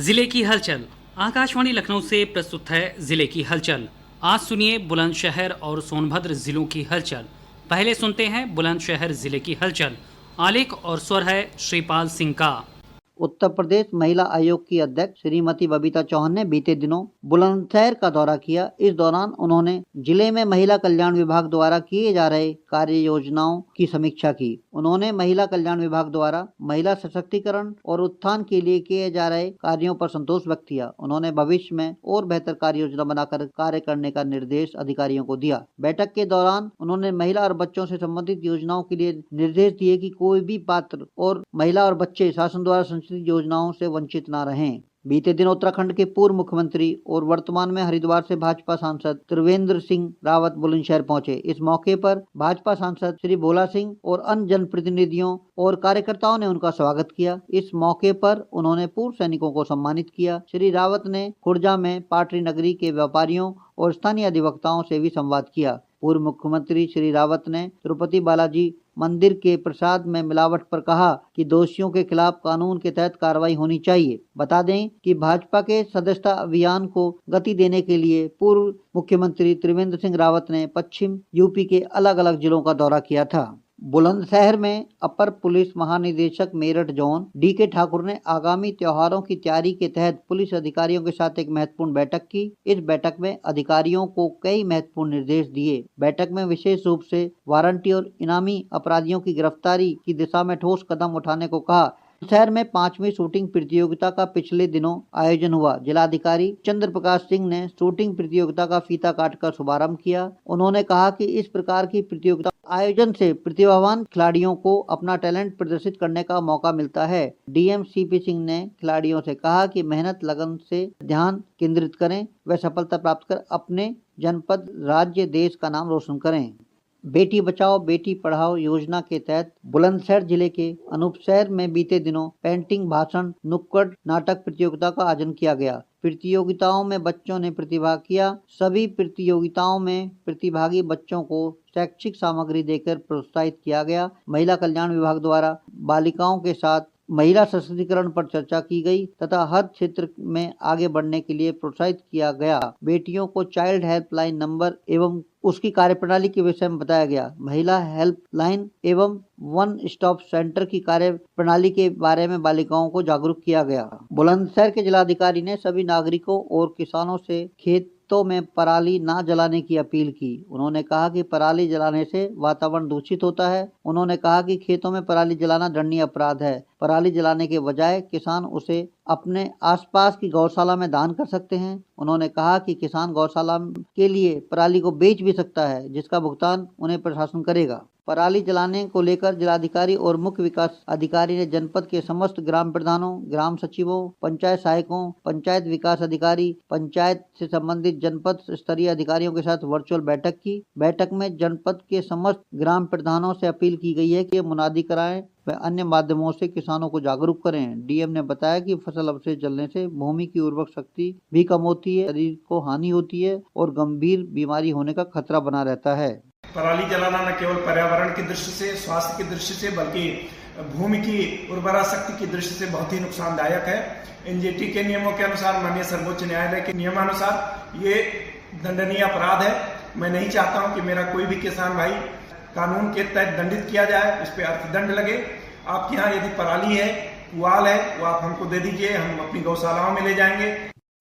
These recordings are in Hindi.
जिले की हलचल। आकाशवाणी लखनऊ से प्रस्तुत है जिले की हलचल। आज सुनिए बुलंदशहर और सोनभद्र जिलों की हलचल। पहले सुनते हैं बुलंदशहर जिले की हलचल। आलेख और स्वर है श्रीपाल सिंह का। उत्तर प्रदेश महिला आयोग की अध्यक्ष श्रीमती बबीता चौहान ने बीते दिनों बुलंदशहर का दौरा किया। इस दौरान उन्होंने जिले में महिला कल्याण विभाग द्वारा किए जा रहे कार्य योजनाओं की समीक्षा की। उन्होंने महिला कल्याण विभाग द्वारा महिला सशक्तिकरण और उत्थान के लिए किए जा रहे कार्यों पर संतोष व्यक्त किया। उन्होंने भविष्य में और बेहतर कार्य योजना बनाकर कार्य करने का निर्देश अधिकारियों को दिया। बैठक के दौरान उन्होंने महिला और बच्चों से संबंधित योजनाओं के लिए निर्देश दिए कि कोई भी पात्र और महिला और बच्चे शासन द्वारा योजनाओं से वंचित न रहें। बीते दिन उत्तराखंड के पूर्व मुख्यमंत्री और वर्तमान में हरिद्वार से भाजपा सांसद त्रिवेंद्र सिंह रावत बुलंदशहर पहुंचे। इस मौके पर भाजपा सांसद श्री भोला सिंह और अन्य जनप्रतिनिधियों और कार्यकर्ताओं ने उनका स्वागत किया। इस मौके पर उन्होंने पूर्व सैनिकों को सम्मानित किया। श्री रावत ने खुर्जा में पाटरी नगरी के व्यापारियों और स्थानीय अधिवक्ताओं से भी संवाद किया। पूर्व मुख्यमंत्री श्री रावत ने तिरुपति बालाजी मंदिर के प्रसाद में मिलावट पर कहा कि दोषियों के खिलाफ कानून के तहत कार्रवाई होनी चाहिए। बता दें कि भाजपा के सदस्यता अभियान को गति देने के लिए पूर्व मुख्यमंत्री त्रिवेंद्र सिंह रावत ने पश्चिम यूपी के अलग अलग जिलों का दौरा किया था। बुलंदशहर में अपर पुलिस महानिदेशक मेरठ जोन डी.के. ठाकुर ने आगामी त्योहारों की तैयारी के तहत पुलिस अधिकारियों के साथ एक महत्वपूर्ण बैठक की। इस बैठक में अधिकारियों को कई महत्वपूर्ण निर्देश दिए। बैठक में विशेष रूप से वारंटी और इनामी अपराधियों की गिरफ्तारी की दिशा में ठोस कदम उठाने को कहा। शहर में 5वीं शूटिंग प्रतियोगिता का पिछले दिनों आयोजन हुआ। जिलाधिकारी चंद्र प्रकाश सिंह ने शूटिंग प्रतियोगिता का फीता काटकर शुभारंभ किया। उन्होंने कहा कि इस प्रकार की प्रतियोगिता आयोजन से प्रतिभावान खिलाड़ियों को अपना टैलेंट प्रदर्शित करने का मौका मिलता है। डीएम सीपी सिंह ने खिलाड़ियों से कहा कि मेहनत लगन से ध्यान केंद्रित करें व सफलता प्राप्त कर अपने जनपद, राज्य, देश का नाम रोशन करें। बेटी बचाओ बेटी पढ़ाओ योजना के तहत बुलंदशहर जिले के अनूपशहर में बीते दिनों पेंटिंग, भाषण, नुक्कड़ नाटक प्रतियोगिता का आयोजन किया गया। प्रतियोगिताओं में बच्चों ने प्रतिभाग किया। सभी प्रतियोगिताओं में प्रतिभागी बच्चों को शैक्षिक सामग्री देकर प्रोत्साहित किया गया। महिला कल्याण विभाग द्वारा बालिकाओं के साथ महिला सशक्तिकरण पर चर्चा की गई तथा हर क्षेत्र में आगे बढ़ने के लिए प्रोत्साहित किया गया। बेटियों को चाइल्ड हेल्पलाइन नंबर एवं उसकी कार्यप्रणाली के विषय में बताया गया। महिला हेल्पलाइन एवं वन स्टॉप सेंटर की कार्यप्रणाली के बारे में बालिकाओं को जागरूक किया गया। बुलंदशहर के जिलाधिकारी ने सभी नागरिकों और किसानों से खेतों में पराली ना जलाने की अपील की। उन्होंने कहा कि पराली जलाने से वातावरण दूषित होता है। उन्होंने कहा कि खेतों में पराली जलाना दंडनीय अपराध है। पराली जलाने के बजाय किसान उसे अपने आसपास की गौशाला में दान कर सकते हैं। उन्होंने कहा कि किसान गौशाला के लिए पराली को बेच भी सकता है, जिसका भुगतान उन्हें प्रशासन करेगा। पराली जलाने को लेकर जिलाधिकारी और मुख्य विकास अधिकारी ने जनपद के समस्त ग्राम प्रधानों, ग्राम सचिवों, पंचायत सहायकों, पंचायत विकास अधिकारी, पंचायत से संबंधित जनपद स्तरीय अधिकारियों के साथ वर्चुअल बैठक की। बैठक में जनपद के समस्त ग्राम प्रधानों से अपील की गई है कि मुनादी कराएं व अन्य माध्यमों से किसानों को जागरूक करें। डीएम ने बताया कि फसल अवशेष जलने से भूमि की उर्वरक शक्ति भी कम होती है, शरीर को हानि होती है और गंभीर बीमारी होने का खतरा बना रहता है। पराली जलाना न केवल पर्यावरण की दृष्टि से, स्वास्थ्य की दृष्टि से, बल्कि भूमि की उर्वरा शक्ति की दृष्टि से बहुत ही नुकसानदायक है। एनजीटी के नियमों के अनुसार, माननीय सर्वोच्च न्यायालय के नियमानुसार ये दंडनीय अपराध है। मैं नहीं चाहता हूं कि मेरा कोई भी किसान भाई कानून के तहत दंडित किया जाए, इस पे अर्थदंड लगे। आपके यहाँ यदि पराली है, पुआल है, वो आप हमको दे दीजिए, हम अपनी गौशालाओं में ले जाएंगे।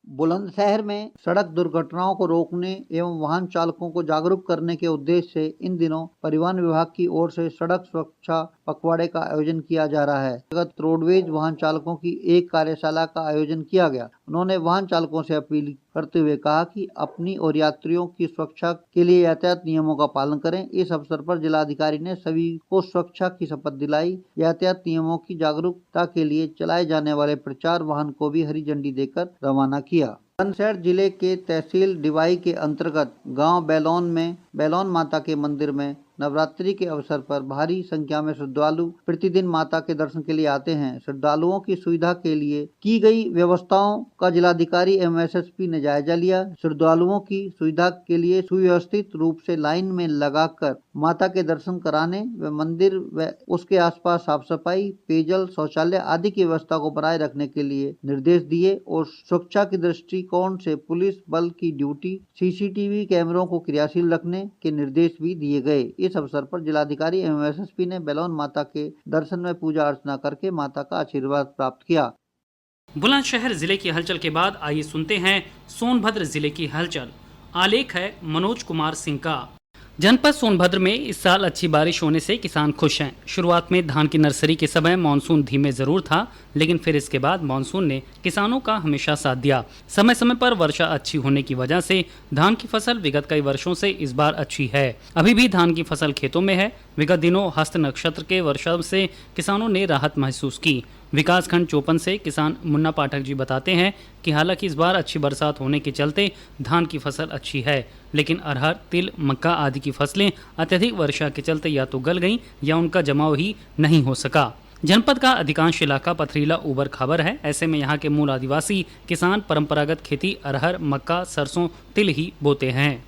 बुलंदशहर में सड़क दुर्घटनाओं को रोकने एवं वाहन चालकों को जागरूक करने के उद्देश्य से इन दिनों परिवहन विभाग की ओर से सड़क सुरक्षा पखवाड़े का आयोजन किया जा रहा है। रोडवेज वाहन चालकों की एक कार्यशाला का आयोजन किया गया। उन्होंने वाहन चालकों से अपील करते हुए कहा कि अपनी और यात्रियों की सुरक्षा के लिए यातायात नियमों का पालन करें। इस अवसर पर जिलाधिकारी ने सभी को सुरक्षा की शपथ दिलाई। यातायात नियमों की जागरूकता के लिए चलाए जाने वाले प्रचार वाहन को भी हरी झंडी देकर रवाना किया। बुलंदशहर जिले के तहसील डिवाई के अंतर्गत गांव बैलोन में बैलोन माता के मंदिर में नवरात्रि के अवसर पर भारी संख्या में श्रद्धालु प्रतिदिन माता के दर्शन के लिए आते हैं। श्रद्धालुओं की सुविधा के लिए की गई व्यवस्थाओं का जिलाधिकारी एवं एसएसपी ने जायजा लिया। श्रद्धालुओं की सुविधा के लिए सुव्यवस्थित रूप से लाइन में लगाकर माता के दर्शन कराने व मंदिर व उसके आसपास साफ सफाई, पेयजल, शौचालय आदि की व्यवस्था को बनाए रखने के लिए निर्देश दिए और सुरक्षा के दृष्टिकोण से पुलिस बल की ड्यूटी, सीसीटीवी कैमरों को क्रियाशील रखने के निर्देश भी दिए गए। इस अवसर पर जिलाधिकारी एवं एसएसपी ने बैलोन माता के दर्शन में पूजा अर्चना करके माता का आशीर्वाद प्राप्त किया। बुलंदशहर जिले की हलचल के बाद आइए सुनते हैं सोनभद्र जिले की हलचल। आलेख है मनोज कुमार सिंह का। जनपद सोनभद्र में इस साल अच्छी बारिश होने से किसान खुश हैं। शुरुआत में धान की नर्सरी के समय मानसून धीमे जरूर था, लेकिन फिर इसके बाद मानसून ने किसानों का हमेशा साथ दिया। समय समय पर वर्षा अच्छी होने की वजह से धान की फसल विगत कई वर्षों से इस बार अच्छी है। अभी भी धान की फसल खेतों में है। विगत दिनों हस्त नक्षत्र के वर्षा से किसानों ने राहत महसूस की। विकासखंड चौपन से किसान मुन्ना पाठक जी बताते हैं कि हालांकि इस बार अच्छी बरसात होने के चलते धान की फसल अच्छी है, लेकिन अरहर, तिल, मक्का आदि की फसलें अत्यधिक वर्षा के चलते या तो गल गईं या उनका जमाव ही नहीं हो सका। जनपद का अधिकांश इलाका पथरीला ऊबड़ खाबड़ है। ऐसे में यहाँ के मूल आदिवासी किसान परंपरागत खेती अरहर, मक्का, सरसों, तिल ही बोते हैं।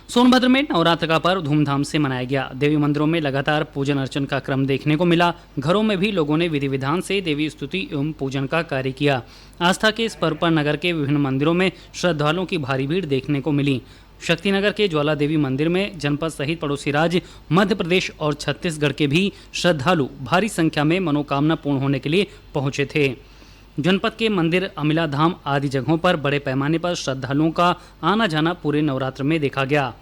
सोनभद्र में नवरात्र का पर्व धूमधाम से मनाया गया। देवी मंदिरों में लगातार पूजन अर्चन का क्रम देखने को मिला। घरों में भी लोगों ने विधि विधान से देवी स्तुति एवं पूजन का कार्य किया। आस्था के इस पर्व पर नगर के विभिन्न मंदिरों में श्रद्धालुओं की भारी भीड़ देखने को मिली। शक्तिनगर के ज्वाला देवी मंदिर में जनपद सहित पड़ोसी राज्य मध्य प्रदेश और छत्तीसगढ़ के भी श्रद्धालु भारी संख्या में मनोकामना पूर्ण होने के लिए पहुंचे थे। जनपद के मंदिर, अमिला धाम आदि जगहों पर बड़े पैमाने पर श्रद्धालुओं का आना जाना पूरे नवरात्र में देखा गया।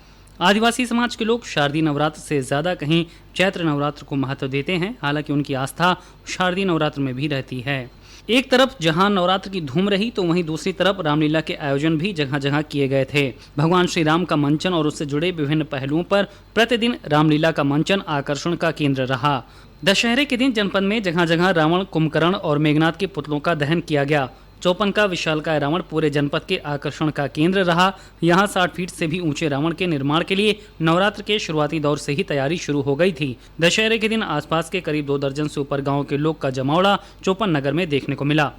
आदिवासी समाज के लोग शारदीय नवरात्र से ज़्यादा कहीं चैत्र नवरात्र को महत्व देते हैं। हालांकि उनकी आस्था शारदीय नवरात्र में भी रहती है। एक तरफ जहां नवरात्र की धूम रही तो वहीं दूसरी तरफ रामलीला के आयोजन भी जगह जगह किए गए थे। भगवान श्री राम का मंचन और उससे जुड़े विभिन्न पहलुओं पर प्रतिदिन रामलीला का मंचन आकर्षण का केंद्र रहा। दशहरे के दिन जनपद में जगह जगह रावण, कुंभकर्ण और मेघनाथ के पुतलों का दहन किया गया। चौपन का विशालकाय रावण पूरे जनपद के आकर्षण का केंद्र रहा। यहाँ 60 फीट से भी ऊंचे रावण के निर्माण के लिए नवरात्र के शुरुआती दौर से ही तैयारी शुरू हो गई थी। दशहरे के दिन आसपास के करीब 2 दर्जन से ऊपर गाँव के लोग का जमावड़ा चौपन नगर में देखने को मिला।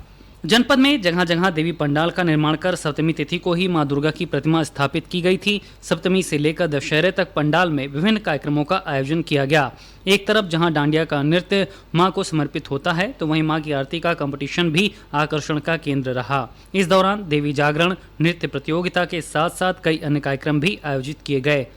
जनपद में जगह जगह देवी पंडाल का निर्माण कर सप्तमी तिथि को ही मां दुर्गा की प्रतिमा स्थापित की गई थी। सप्तमी से लेकर दशहरे तक पंडाल में विभिन्न कार्यक्रमों का आयोजन किया गया। एक तरफ जहां डांडिया का नृत्य मां को समर्पित होता है तो वहीं मां की आरती का कंपटीशन भी आकर्षण का केंद्र रहा। इस दौरान देवी जागरण, नृत्य प्रतियोगिता के साथ साथ कई अन्य कार्यक्रम भी आयोजित किए गए।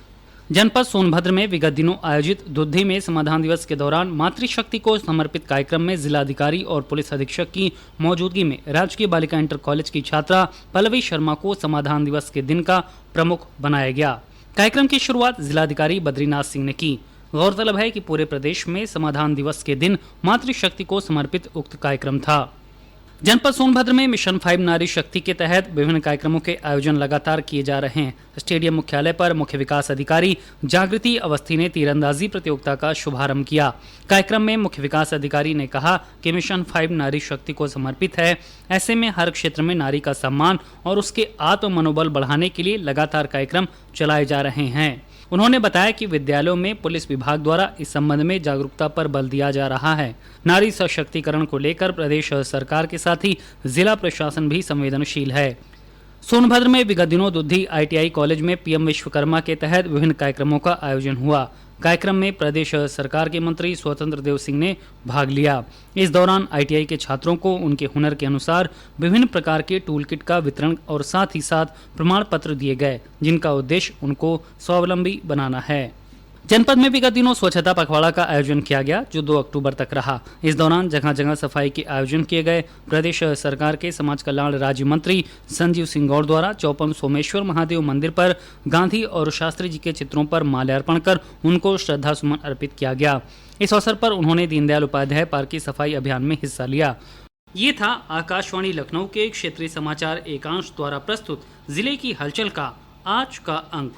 जनपद सोनभद्र में विगत दिनों आयोजित दुद्धि में समाधान दिवस के दौरान मातृशक्ति को समर्पित कार्यक्रम में जिलाधिकारी और पुलिस अधीक्षक की मौजूदगी में राजकीय बालिका इंटर कॉलेज की छात्रा पल्लवी शर्मा को समाधान दिवस के दिन का प्रमुख बनाया गया। कार्यक्रम की शुरुआत जिलाधिकारी बद्रीनाथ सिंह ने की। गौरतलब है कि पूरे प्रदेश में समाधान दिवस के दिन मातृशक्ति को समर्पित उक्त कार्यक्रम था। जनपद सोनभद्र में मिशन 5 नारी शक्ति के तहत विभिन्न कार्यक्रमों के आयोजन लगातार किए जा रहे हैं। स्टेडियम मुख्यालय पर मुख्य विकास अधिकारी जागृति अवस्थी ने तीरंदाजी प्रतियोगिता का शुभारंभ किया। कार्यक्रम में मुख्य विकास अधिकारी ने कहा कि मिशन 5 नारी शक्ति को समर्पित है। ऐसे में हर क्षेत्र में नारी का सम्मान और उसके आत्म मनोबल बढ़ाने के लिए लगातार कार्यक्रम चलाए जा रहे हैं। उन्होंने बताया कि विद्यालयों में पुलिस विभाग द्वारा इस संबंध में जागरूकता पर बल दिया जा रहा है। नारी सशक्तिकरण को लेकर प्रदेश सरकार के साथ ही जिला प्रशासन भी संवेदनशील है। सोनभद्र में विगत दिनों दुद्धि ITI कॉलेज में PM विश्वकर्मा के तहत विभिन्न कार्यक्रमों का आयोजन हुआ। कार्यक्रम में प्रदेश सरकार के मंत्री स्वतंत्र देव सिंह ने भाग लिया। इस दौरान ITI के छात्रों को उनके हुनर के अनुसार विभिन्न प्रकार के टूल किट का वितरण और साथ ही साथ प्रमाण पत्र दिए गए, जिनका उद्देश्य उनको स्वावलंबी बनाना है। जनपद में विगत दिनों स्वच्छता पखवाड़ा का आयोजन किया गया, जो 2 अक्टूबर तक रहा। इस दौरान जगह जगह सफाई के आयोजन किए गए। प्रदेश सरकार के समाज कल्याण राज्य मंत्री संजीव सिंह गौड़ द्वारा चौपन सोमेश्वर महादेव मंदिर पर गांधी और शास्त्री जी के चित्रों पर माल्यार्पण कर उनको श्रद्धा सुमन अर्पित किया गया। इस अवसर पर उन्होंने दीनदयाल उपाध्याय पार्क की सफाई अभियान में हिस्सा लिया। ये था आकाशवाणी लखनऊ के क्षेत्रीय समाचार एकांश द्वारा प्रस्तुत जिले की हलचल का आज का अंक।